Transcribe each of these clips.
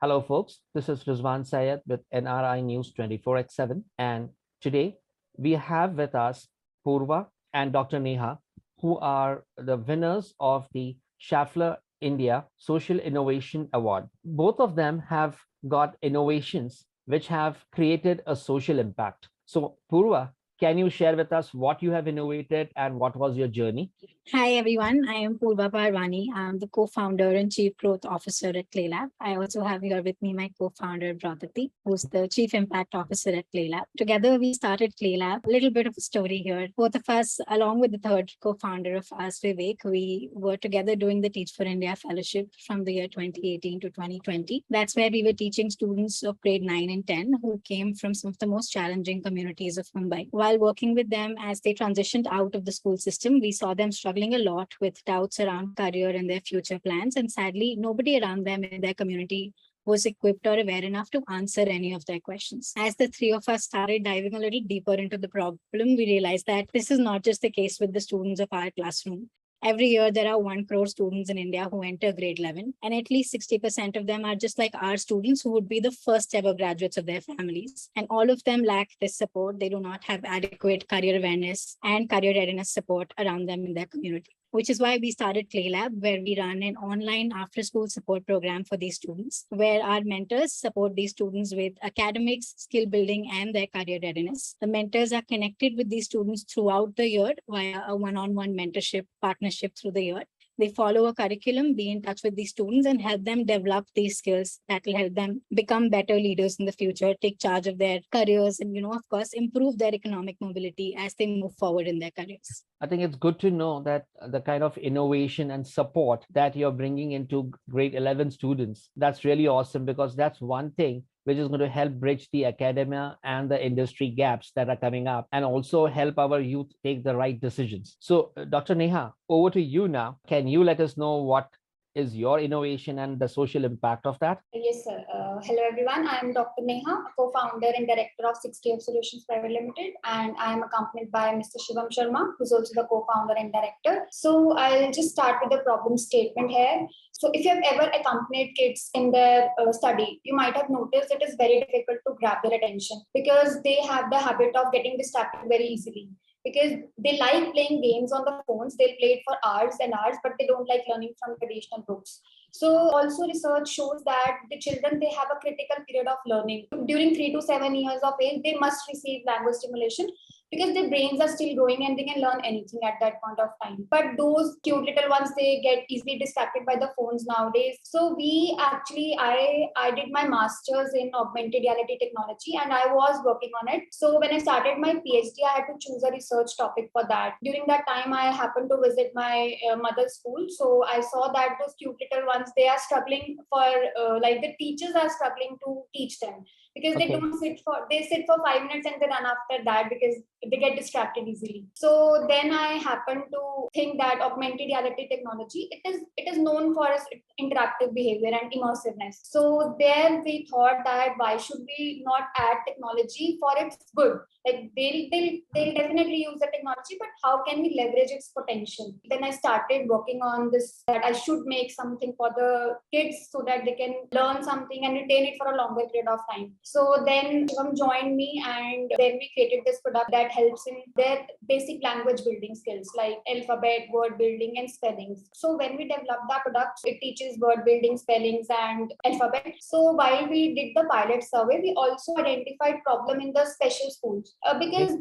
Hello, folks. This is Rizwan Syed with NRI News 24x7. And today we have with us Purva and Dr. Neha, who are the winners of the Schaffer India Social Innovation Award. Both of them have got innovations which have created a social impact. So, Purva, can you share with us what you have innovated and what was your journey? Hi everyone, I am Purva Parwani. I'm the co-founder and chief growth officer at ClayLab. I also have here with me my co-founder Bradati, who's the chief impact officer at ClayLab. Together we started ClayLab. A little bit of a story here. Both of us, along with the third co-founder of us, Vivek, we were together doing the Teach for India fellowship from the year 2018 to 2020. That's where we were teaching students of grade 9 and 10 who came from some of the most challenging communities of Mumbai. While working with them as they transitioned out of the school system, we saw them struggling a lot with doubts around career and their future plans. And sadly, nobody around them in their community was equipped or aware enough to answer any of their questions. As the three of us started diving a little deeper into the problem, we realized that this is not just the case with the students of our classroom. Every year, there are 1 crore students in India who enter grade 11, and at least 60% of them are just like our students who would be the first ever graduates of their families. And all of them lack this support. They do not have adequate career awareness and career readiness support around them in their community, which is why we started ClayLab, where we run an online after-school support program for these students, where our mentors support these students with academics, skill building, and their career readiness. The mentors are connected with these students throughout the year via a one-on-one mentorship partnership through the year. They follow a curriculum, be in touch with these students, and help them develop these skills that will help them become better leaders in the future, take charge of their careers, and, of course, improve their economic mobility as they move forward in their careers. I think it's good to know that the kind of innovation and support that you're bringing into grade 11 students, that's really awesome, because that's one thing which is going to help bridge the academia and the industry gaps that are coming up, and also help our youth take the right decisions. So, Dr. Neha, over to you now. Can you let us know what is your innovation and the social impact of that? Yes, sir. Hello, everyone. I am Dr. Neha, co-founder and director of 60F Solutions Private Limited, and I am accompanied by Mr. Shivam Sharma, who's also the co-founder and director. So I'll just start with the problem statement here. So if you have ever accompanied kids in their study, you might have noticed it is very difficult to grab their attention because they have the habit of getting distracted very easily. Because they like playing games on the phones, they play it for hours and hours, but they don't like learning from traditional books. So also research shows that the children, they have a critical period of learning. During 3 to 7 years of age, they must receive language stimulation because their brains are still growing and they can learn anything at that point of time. But those cute little ones, they get easily distracted by the phones nowadays. So I did my master's in augmented reality technology and I was working on it. So when I started my PhD, I had to choose a research topic for that. During that time, I happened to visit my mother's school. So I saw that those cute little ones, they are struggling for, like the teachers are struggling to teach them because they sit for 5 minutes and they run after that because they get distracted easily. So then I happened to think that augmented reality technology, it is known for its interactive behavior and immersiveness. So there we thought that why should we not add technology for its good? Like they'll definitely use the technology, but how can we leverage its potential? Then I started working on this, that I should make something for the kids so that they can learn something and retain it for a longer period of time. So then Shivam joined me and then we created this product that helps in their basic language building skills like alphabet, word building, and spellings. So when we developed that product, it teaches word building, spellings, and alphabet. So while we did the pilot survey, we also identified problem in the special schools. Because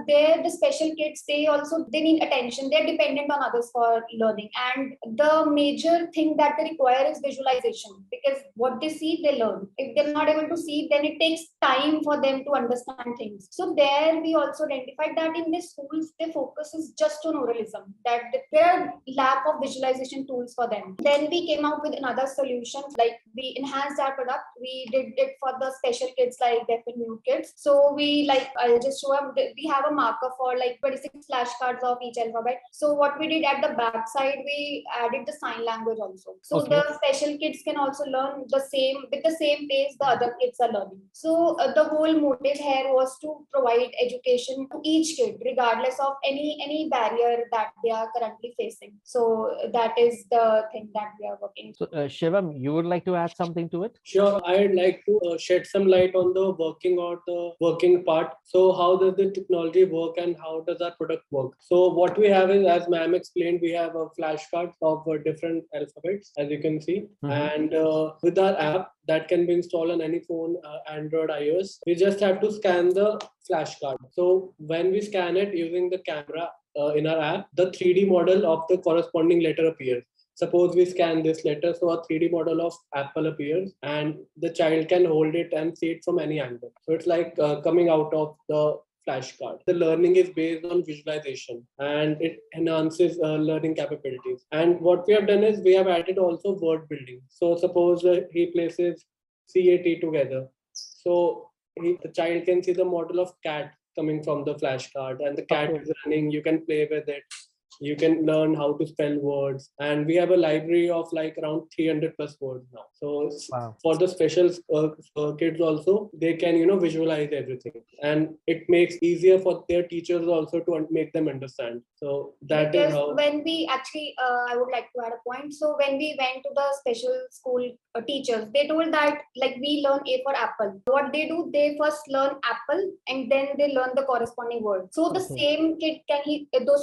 the special kids, they need attention. They're dependent on others for learning, and the major thing that they require is visualization, because what they see, they learn. If they're not able to see, then it takes time for them to understand things. So there we also identified that in these schools, the focus is just on oralism, that there are lack of visualization tools for them. Then we came out with another solution, like we enhanced our product. We did it for the special kids, like deaf and mute kids. So I'll just show up. We have a marker for like 26 flashcards of each alphabet. So what we did at the back side, we added the sign language also. So the special kids can also learn with the same pace the other kids are learning. So the whole motive here was to provide education to each kid, regardless of any barrier that they are currently facing. So that is the thing that we are working. So Shivam, you would like to add something to it? Sure, I'd like to shed some light on the working part. So how does the technology work and how does our product work? So what we have is, as ma'am explained, we have a flashcards of different alphabets, as you can see. And with our app that can be installed on any phone, Android, iOS, we just have to scan the flashcard. So when we scan it using the camera in our app, the 3D model of the corresponding letter appears. Suppose we scan this letter, so a 3D model of apple appears and the child can hold it and see it from any angle. So it's like coming out of the flashcard. The learning is based on visualization and it enhances learning capabilities. And what we have done is we have added also word building. So suppose he places CAT together. So the child can see the model of cat coming from the flashcard and the cat is running, you can play with it. You can learn how to spell words, and we have a library of like around 300 plus words now. So for the special kids also, they can visualize everything, and it makes easier for their teachers also to make them understand. So that is how. When we actually, I would like to add a point. So when we went to the special school teachers, they told that like we learn A for apple. What they do, they first learn apple and then they learn the corresponding word. So the same kid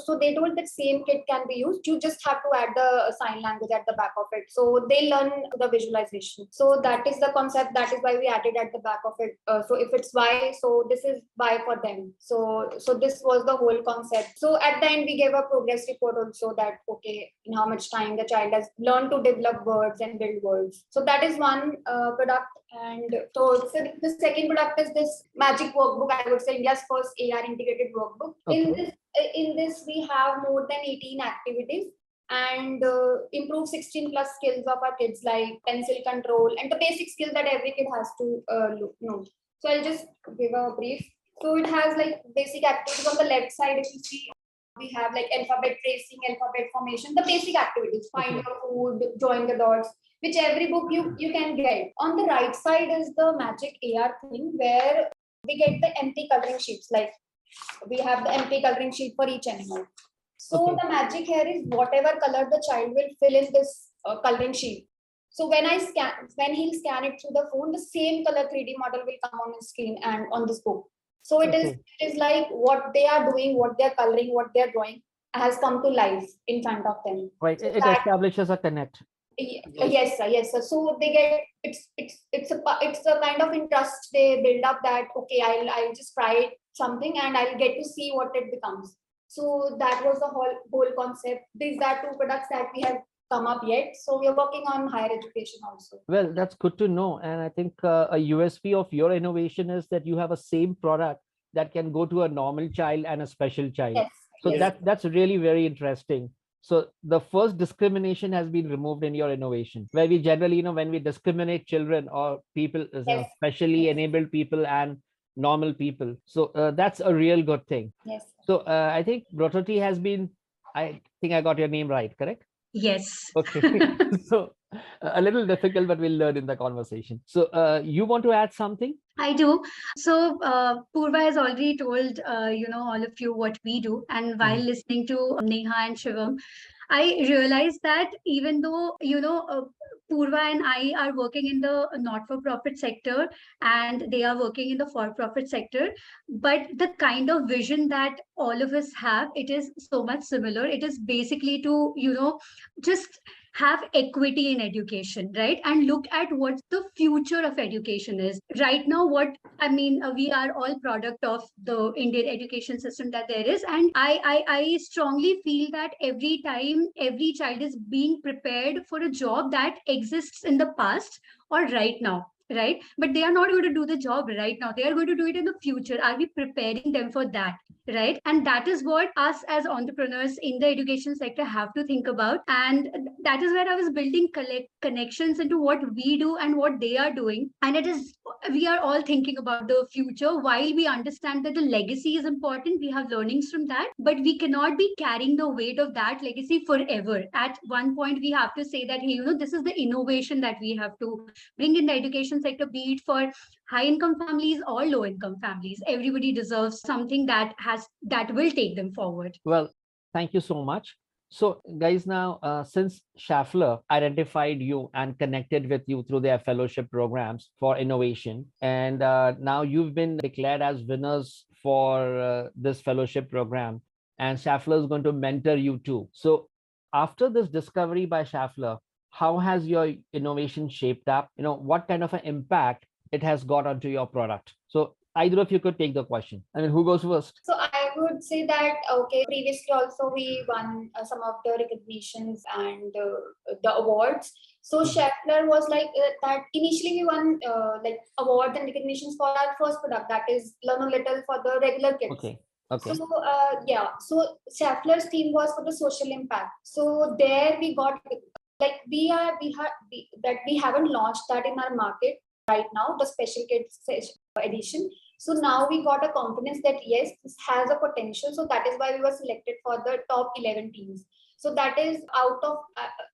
so they told that same kid can be used. You just have to add the sign language at the back of it. So they learn the visualization. So that is the concept. That is why we added at the back of it. So if it's Y, so this is Y for them. So this was the whole concept. So at the end, we gave a progress report also that, okay, in how much time the child has learned to develop words and build words. So that is one product. And so the second product is this Magic Workbook. I would say India's first AR integrated workbook. In this, we have more than 18 activities and improve 16 plus skills of our kids like pencil control and the basic skills that every kid has to know. So I'll just give a brief. So it has like basic activities on the left side. If you see, we have like alphabet tracing, alphabet formation, the basic activities, find your food, join the dots, which every book you can get. On the right side is the Magic AR thing where we get the empty coloring sheets. Like we have the empty coloring sheet for each animal. So the magic here is whatever color the child will fill in this coloring sheet. So when he'll scan it through the phone, the same color 3D model will come on the screen and on this book. So it is like what they are doing, what they're coloring, what they're drawing has come to life in front of them. Right. It establishes a connect. Yes, sir. Yes, sir. So they get it's a kind of interest they build up that okay, I'll just try something and I'll get to see what it becomes. So that was the whole concept. These are two products that we have come up yet. So we are working on higher education also. Well, that's good to know. And I think a USP of your innovation is that you have a same product that can go to a normal child and a special child. Yes. So that's really very interesting. So the first discrimination has been removed in your innovation, where we generally, when we discriminate children or people, specially enabled people and normal people. So that's a real good thing. Yes. So I think Brototi has been, I think I got your name right, correct? Yes. Okay. So a little difficult, but we'll learn in the conversation. So you want to add something? I do. So Purva has already told, all of you what we do. And while listening to Neha and Shivam, I realized that even though, Purva and I are working in the not-for-profit sector and they are working in the for-profit sector, but the kind of vision that all of us have, it is so much similar. It is basically to, just have equity in education, right? And look at what the future of education is. Right now, we are all product of the Indian education system that there is. And I strongly feel that every time every child is being prepared for a job that exists in the past or right now. Right? But they are not going to do the job right now. They are going to do it in the future. Are we preparing them for that? Right? And that is what us as entrepreneurs in the education sector have to think about. And that is where I was building connections into what we do and what they are doing. And it is we are all thinking about the future. While we understand that the legacy is important, we have learnings from that, but we cannot be carrying the weight of that legacy forever. At one point, we have to say that, hey, this is the innovation that we have to bring in the education sector, be it for high income families or low income families. Everybody deserves something that will take them forward. Well, thank you so much. So guys, now since Schaffler identified you and connected with you through their fellowship programs for innovation, and now you've been declared as winners for this fellowship program, and Schaffler is going to mentor you too. So after this discovery by Schaffler, how has your innovation shaped up? What kind of an impact it has got onto your product? So either of you could take the question. I mean, who goes first? So I would say that, okay, previously also we won some of the recognitions and the awards. So Schaffler was like that. Initially, we won like awards and recognitions for our first product, that is Learn a Little for the regular kids. Okay. So yeah, so Schaffler's theme was for the social impact. So there we got like we haven't launched that in our market right now, the special kids edition. So now we got a confidence that yes, this has a potential. So that is why we were selected for the top 11 teams. So that is out of,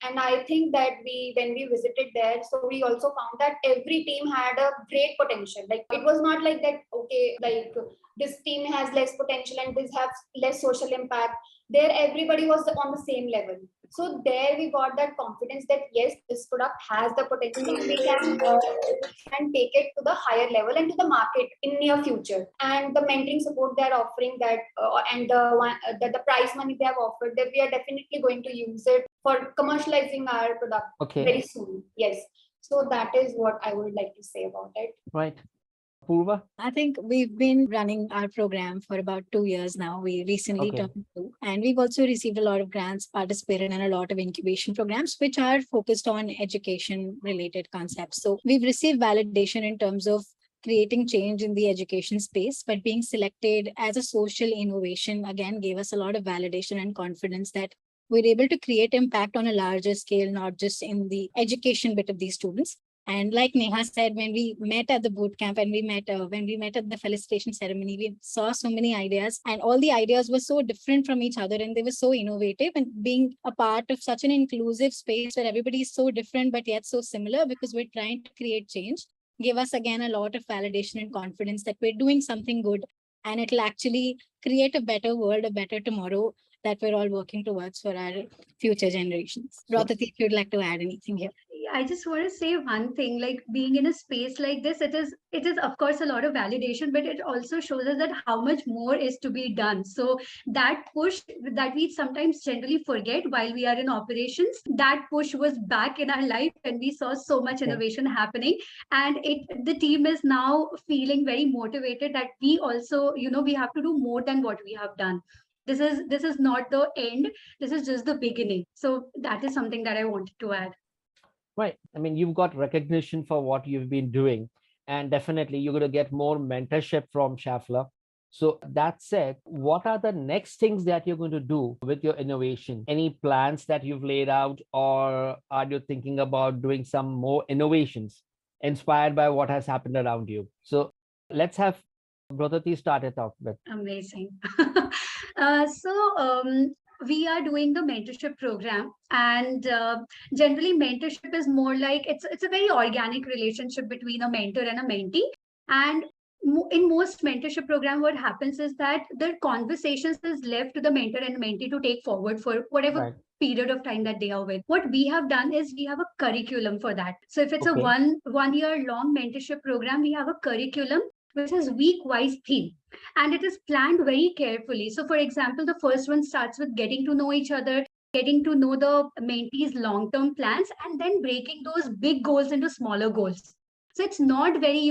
and I think that when we visited there, so we also found that every team had a great potential. Like it was not like that, okay, like this team has less potential and this has less social impact. There, everybody was on the same level. So there we got that confidence that yes, this product has the potential and we can take it to the higher level and to the market in near future. And the mentoring support they are offering that and the prize money they have offered, that we are definitely going to use it for commercializing our product very soon. Yes. So that is what I would like to say about it. Right. Purva? I think we've been running our program for about 2 years now. We recently turned 2, and we've also received a lot of grants, participated in a lot of incubation programs, which are focused on education related concepts. So we've received validation in terms of creating change in the education space, but being selected as a social innovation again gave us a lot of validation and confidence that we're able to create impact on a larger scale, not just in the education bit of these students. And like Neha said, when we met at the boot camp and when we met at the felicitation ceremony, we saw so many ideas, and all the ideas were so different from each other and they were so innovative. And being a part of such an inclusive space where everybody is so different but yet so similar because we're trying to create change, gave us again a lot of validation and confidence that we're doing something good and it'll actually create a better world, a better tomorrow that we're all working towards for our future generations. Rothati, if you'd like to add anything here. I just want to say one thing, like being in a space like this, it is of course a lot of validation, but it also shows us that how much more is to be done. So that push that we sometimes generally forget while we are in operations, that push was back in our life and we saw so much innovation happening. And the team is now feeling very motivated that we also, we have to do more than what we have done. This is not the end. This is just the beginning. So that is something that I wanted to add. Right. I mean, you've got recognition for what you've been doing, and definitely you're going to get more mentorship from Schaffler. So that said, what are the next things that you're going to do with your innovation? Any plans that you've laid out, or are you thinking about doing some more innovations inspired by what has happened around you? So let's have Brotati start it off with. Amazing. We are doing the mentorship program, and generally mentorship is more like it's a very organic relationship between a mentor and a mentee. And in most mentorship program, what happens is that the conversations is left to the mentor and mentee to take forward for whatever period of time that they are with. What we have done is we have a curriculum for that. So if it's a one year long mentorship program, we have a curriculum which is week-wise theme, and it is planned very carefully. So for example, the first one starts with getting to know each other, getting to know the mentees' long-term plans, and then breaking those big goals into smaller goals. So it's not very,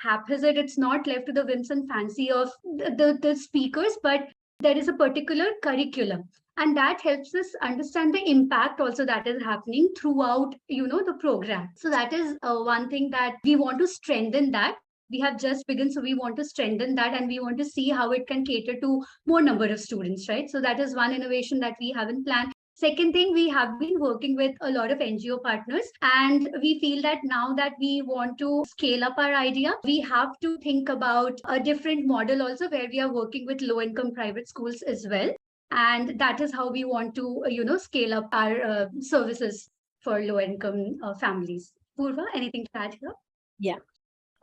haphazard. It's not left to the whims and fancy of the speakers, but there is a particular curriculum. And that helps us understand the impact also that is happening throughout, the program. So that is one thing that we want to strengthen that. We have just begun, so we want to strengthen that and we want to see how it can cater to more number of students, right? So that is one innovation that we haven't planned. Second thing, we have been working with a lot of NGO partners, and we feel that now that we want to scale up our idea, we have to think about a different model also, where we are working with low income private schools as well. And that is how we want to, scale up our services for low income families. Purva, anything to add here? Yeah.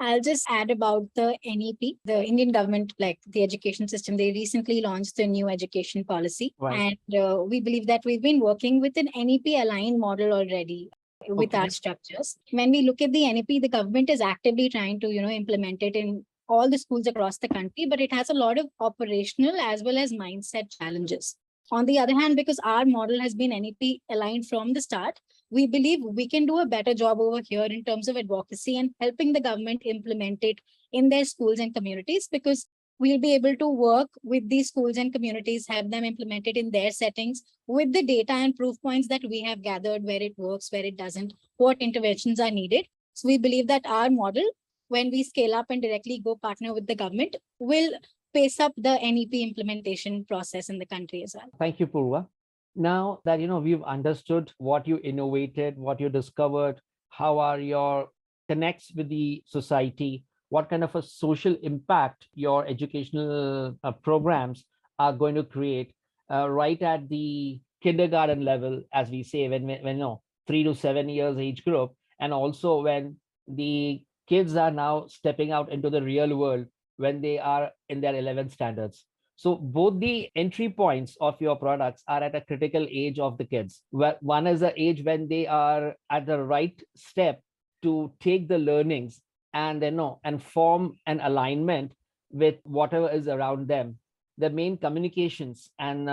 I'll just add about the NEP, the Indian government, like the education system. They recently launched the new education policy. Right. And we believe that we've been working with an NEP aligned model already with our Okay. structures. When we look at the NEP, the government is actively trying to, implement it in all the schools across the country, but it has a lot of operational as well as mindset challenges. On the other hand, because our model has been NEP aligned from the start, we believe we can do a better job over here in terms of advocacy and helping the government implement it in their schools and communities, because we'll be able to work with these schools and communities, have them implement it in their settings with the data and proof points that we have gathered, where it works, where it doesn't, what interventions are needed. So we believe that our model, when we scale up and directly go partner with the government, will pace up the NEP implementation process in the country as well. Thank you, Purva. Now that we've understood what you innovated, what you discovered, how are your connects with the society, what kind of a social impact your educational programs are going to create, right at the kindergarten level, as we say, when 3 to 7 years age group, and also when the kids are now stepping out into the real world when they are in their 11th standards. So both the entry points of your products are at a critical age of the kids. Where one is the age when they are at the right step to take the learnings and and form an alignment with whatever is around them. The main communications and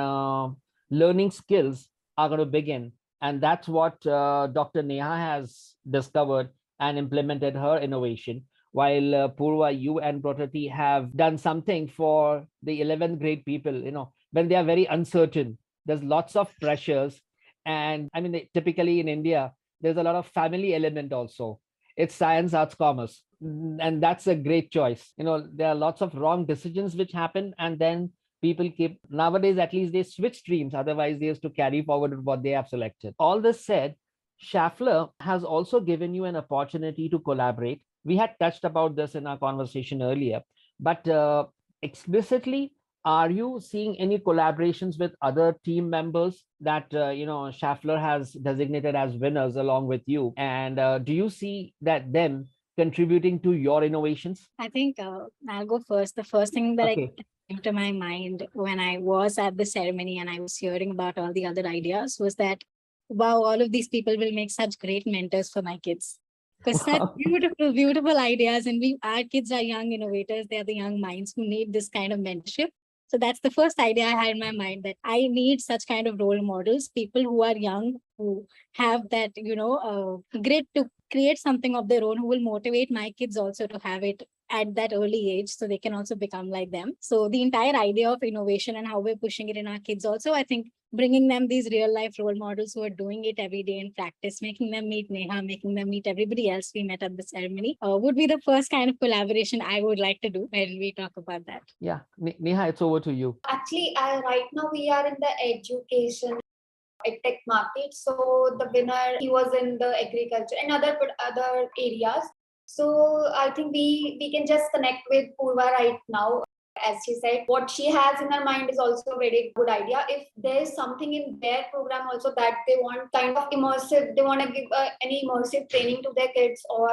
learning skills are going to begin, and that's what Dr. Neha has discovered and implemented her innovation, while Purva, you and Protati have done something for the 11th grade people, when they are very uncertain. There's lots of pressures. And I mean, typically in India, there's a lot of family element also. It's science, arts, commerce. And that's a great choice. There are lots of wrong decisions which happen. And then people keep, nowadays, at least they switch streams. Otherwise, they used to carry forward with what they have selected. All this said, Schaffler has also given you an opportunity to collaborate. We had touched about this in our conversation earlier, but explicitly, are you seeing any collaborations with other team members that Schaffler has designated as winners along with you? And do you see that them contributing to your innovations? I think I'll go first. The first thing that Okay. came to my mind when I was at the ceremony and I was hearing about all the other ideas was that, wow, all of these people will make such great mentors for my kids. Because such Wow. beautiful, beautiful ideas. And our kids are young innovators. They're the young minds who need this kind of mentorship. So that's the first idea I had in my mind, that I need such kind of role models, people who are young, who have that, grit to create something of their own, who will motivate my kids also to have it at that early age so they can also become like them. So the entire idea of innovation and how we're pushing it in our kids also, I think bringing them these real life role models who are doing it every day in practice, making them meet Neha, making them meet everybody else we met at the ceremony, would be the first kind of collaboration I would like to do when we talk about that. Yeah, Neha, it's over to you. Actually, right now we are in the education tech market. So the winner, he was in the agriculture and other areas. So I think we can just connect with Purva right now. As she said, what she has in her mind is also a very good idea. If there's something in their program also that they want kind of immersive, they want to give any immersive training to their kids, or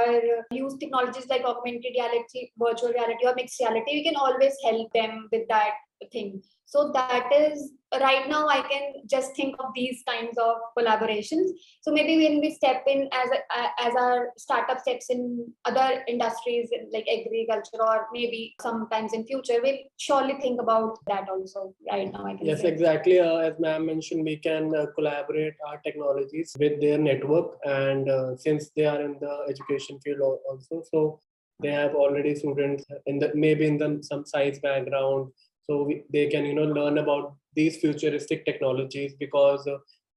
use technologies like augmented reality, virtual reality, or mixed reality, we can always help them with that thing. So that is, right now I can just think of these kinds of collaborations. So maybe when we step in as our startup steps in other industries like agriculture, or maybe sometimes in future, we'll surely think about that also. Right now I can Yes, say. exactly. As ma'am mentioned, we can collaborate our technologies with their network, and since they are in the education field also, so they have already students in the maybe in the some science background, so they can learn about these futuristic technologies, because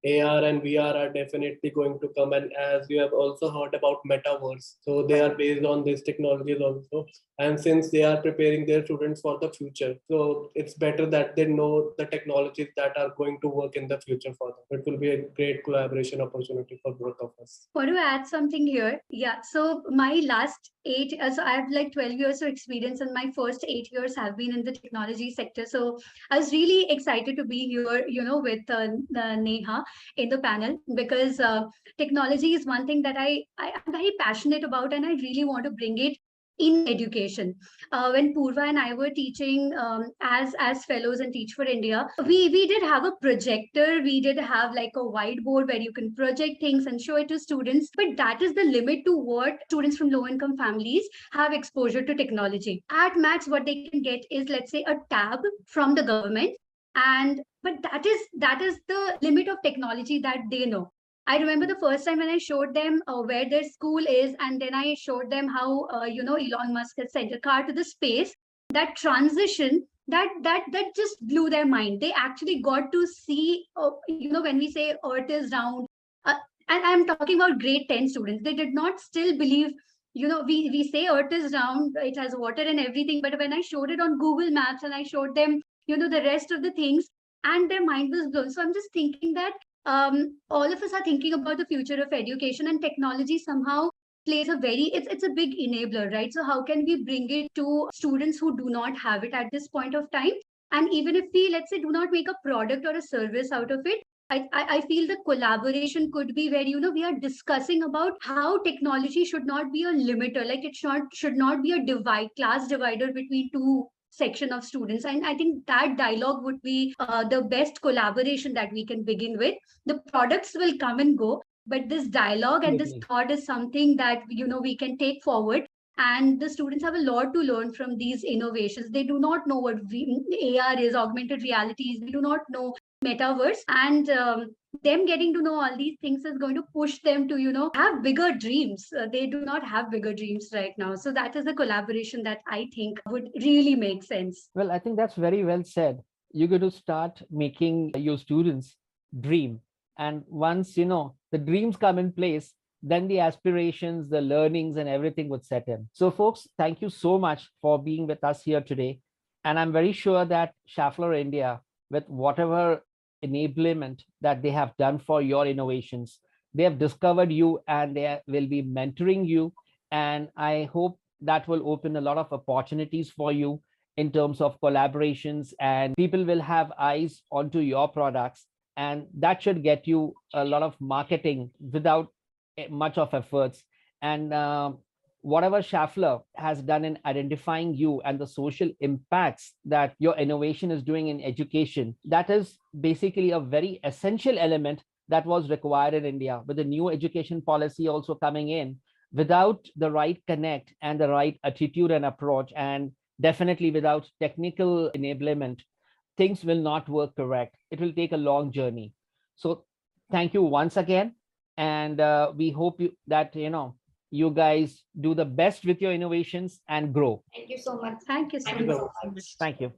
AR and VR are definitely going to come. And as you have also heard about metaverse, so they are based on these technologies also. And since they are preparing their students for the future, so it's better that they know the technologies that are going to work in the future for them. It will be a great collaboration opportunity for both of us. Want to add something here? Yeah. So my last so I have like 12 years of experience, and my first 8 years have been in the technology sector. So I was really excited to be here, with Neha in the panel, because technology is one thing that I'm very passionate about, and I really want to bring it in education. When Purva and I were teaching as fellows in Teach for India, we did have a projector, we did have like a whiteboard where you can project things and show it to students. But that is the limit to what students from low income families have exposure to technology. At max, what they can get is, let's say, a tab from the government, and but that is the limit of technology that they know. I remember the first time when I showed them where their school is, and then I showed them how Elon Musk has sent a car to the space. That transition, that just blew their mind. They actually got to see, when we say Earth is round, and I'm talking about grade 10 students. They did not still believe. We say Earth is round, it has water and everything, but when I showed it on Google Maps and I showed them, the rest of the things, and their mind was blown. So I'm just thinking that all of us are thinking about the future of education, and technology somehow plays a it's a big enabler, right? So how can we bring it to students who do not have it at this point of time? And even if we, let's say, do not make a product or a service out of it, I feel the collaboration could be where, we are discussing about how technology should not be a limiter, like it should not be a class divider between two section of students. And I think that dialogue would be the best collaboration that we can begin with. The products will come and go, but this dialogue and this thought is something that we can take forward. And the students have a lot to learn from these innovations. They do not know what AR is, augmented realities. They do not know metaverse, and them getting to know all these things is going to push them to have bigger dreams. They do not have bigger dreams right now. So that is a collaboration that I think would really make sense. Well, I think that's very well said. You're going to start making your students dream, and once the dreams come in place, then the aspirations, the learnings, and everything would set in. So folks, thank you so much for being with us here today. And I'm very sure that Schaffer India, with whatever enablement that they have done for your innovations, they have discovered you and they will be mentoring you. And I hope that will open a lot of opportunities for you in terms of collaborations, and people will have eyes onto your products, and that should get you a lot of marketing without much of efforts. And whatever Schaffler has done in identifying you and the social impacts that your innovation is doing in education, that is basically a very essential element that was required in India, with the new education policy also coming in. Without the right connect and the right attitude and approach, and definitely without technical enablement, things will not work correct. It will take a long journey. So thank you once again. And we hope that you guys do the best with your innovations and grow. Thank you so much. Thank you so Thank you much. so much. Thank you.